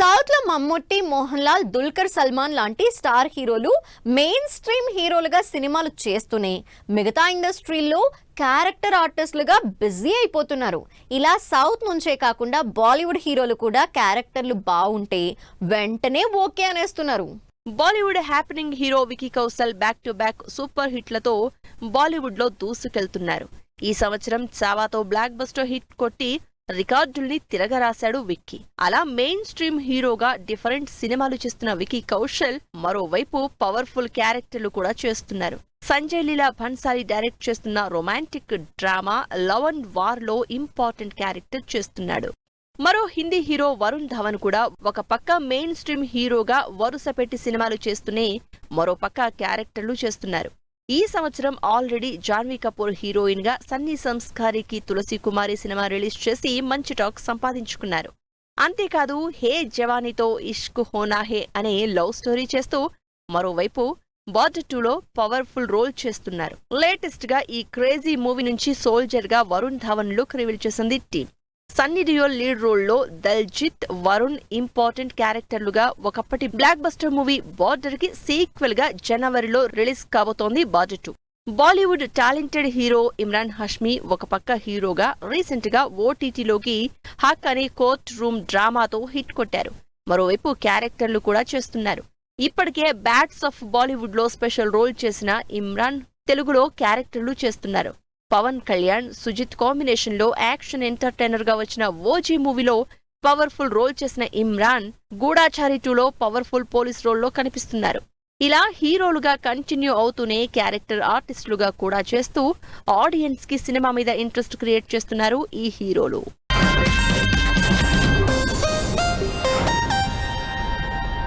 South లో మమ్ముట్టి, మోహన్ లాల్, దుల్కర్ సల్మాన్ లాంటి star హీరోలు మెయిన్ స్ట్రీమ్ హీరోలుగా సినిమాలు చేస్తూనే మిగతా ఇండస్ట్రీల్లో క్యారెక్టర్ ఆర్టిస్టులుగా బిజీ అయిపోతున్నారు. ఇలా సౌత్ నుంచే కాకుండా బాలీవుడ్ హీరోలు కూడా క్యారెక్టర్లు బాగుంటే వెంటనే ఓకే అనేస్తున్నారు. Bollywood happening hero Vicky Kaushal back to back super హిట్లతో బాలీవుడ్ లో దూసుకెళ్తున్నారు. ఈ సంవత్సరం చావాతో బ్లాక్ బస్టర్ హిట్ కొట్టి రికార్డుల్ని తిరగరాశాడు విక్కీ. అలా మెయిన్ స్ట్రీమ్ హీరోగా డిఫరెంట్ సినిమాలు చేస్తున్న వికీ కౌశల్ మరోవైపు పవర్ఫుల్ క్యారెక్టర్లు కూడా చేస్తున్నారు. సంజయ్ లీలా భన్సాలి డైరెక్ట్ చేస్తున్న romantic drama love and war లో ఇంపార్టెంట్ క్యారెక్టర్ చేస్తున్నాడు. మరో హిందీ హీరో వరుణ్ ధవన్ కూడా ఒక పక్క మెయిన్ స్ట్రీమ్ హీరోగా వరుస పెట్టి సినిమాలు చేస్తూనే మరో పక్క క్యారెక్టర్లు చేస్తున్నారు. ఈ సంవత్సరం ఆల్రెడీ జాన్వీ కపూర్ హీరోయిన్ గా సన్నీ సంస్కారికి తులసి కుమారి సినిమా రిలీజ్ చేసి మంచి టాక్ సంపాదించుకున్నారు. అంతేకాదు హే జవానీతో ఇష్క్ హోనా హే అనే లవ్ స్టోరీ చేస్తూ మరోవైపు బార్డర్ 2లో పవర్ఫుల్ రోల్ చేస్తున్నారు. లేటెస్ట్ గా ఈ క్రేజీ మూవీ నుంచి సోల్జర్ గా వరుణ్ ధవన్ లుక్ రివీల్ చేసింది టీమ్. సన్నీ డియోల్ లీడ్ రోల్లో దల్జిత్, వరుణ్ ఇంపార్టెంట్ క్యారెక్టర్లుగా ఒకప్పటి బ్లాక్ బస్టర్ మూవీ బార్డర్ కి సీక్వెల్ గా జనవరిలో రిలీజ్ కాబోతోంది border 2. Bollywood talented hero Imran Hashmi ఒక పక్క హీరోగా రీసెంట్ గా ఓటీటీలోకి హక్ అనే కోర్ట్ రూమ్ డ్రామాతో హిట్ కొట్టారు. మరోవైపు క్యారెక్టర్లు కూడా చేస్తున్నారు. ఇప్పటికే బ్యాట్స్ ఆఫ్ బాలీవుడ్ లో స్పెషల్ రోల్ చేసిన ఇమ్రాన్ తెలుగులో క్యారెక్టర్లు చేస్తున్నారు. పవన్ కళ్యాణ్, సుజిత్ కాంబినేషన్ లో యాక్షన్ ఎంటర్టైనర్ గా వచ్చిన ఓజీ మూవీలో పవర్ఫుల్ రోల్ చేసిన ఇమ్రాన్ గూఢాచారి 2లో పవర్ఫుల్ పోలీస్ రోల్లో కనిపిస్తున్నారు. ఇలా హీరోలుగా కంటిన్యూ అవుతూనే క్యారెక్టర్ ఆర్టిస్టులుగా కూడా చేస్తూ ఆడియన్స్ కి సినిమా మీద ఇంట్రెస్ట్ క్రియేట్ చేస్తున్నారు ఈ హీరోలు.